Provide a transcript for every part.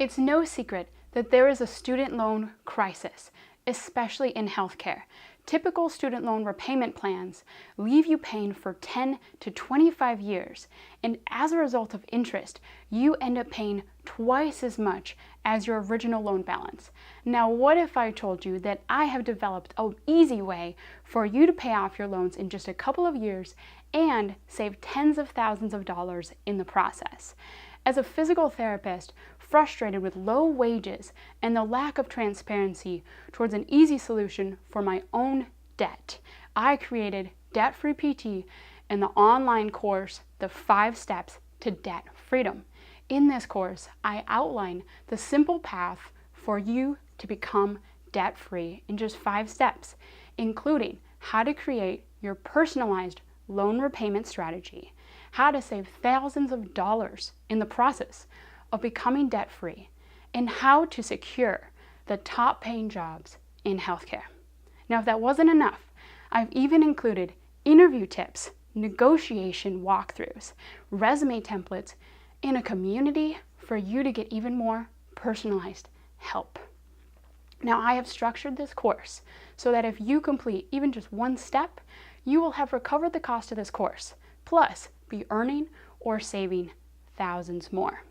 It's no secret that there is a student loan crisis, especially in healthcare. Typical student loan repayment plans leave you paying for 10 to 25 years, and as a result of interest, you end up paying twice as much as your original loan balance. Now, what if I told you that I have developed an easy way for you to pay off your loans in just a couple of years and save tens of thousands of dollars in the process? As a physical therapist, frustrated with low wages and the lack of transparency towards an easy solution for my own debt, I created Debt Free PT and the online course, The 5 Steps to Debt Freedom. In this course, I outline the simple path for you to become debt-free in just 5 steps, including how to create your personalized loan repayment strategy, how to save thousands of dollars in the process of becoming debt-free, and how to secure the top-paying jobs in healthcare. Now, if that wasn't enough, I've even included interview tips, negotiation walkthroughs, resume templates, and a community for you to get even more personalized help. Now, I have structured this course so that if you complete even just one step, you will have recovered the cost of this course, plus be earning or saving thousands more.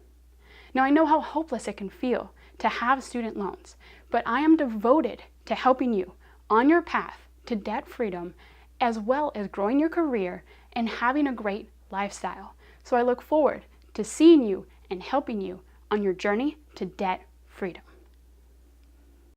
Now, I know how hopeless it can feel to have student loans, but I am devoted to helping you on your path to debt freedom, as well as growing your career and having a great lifestyle. So I look forward to seeing you and helping you on your journey to debt freedom.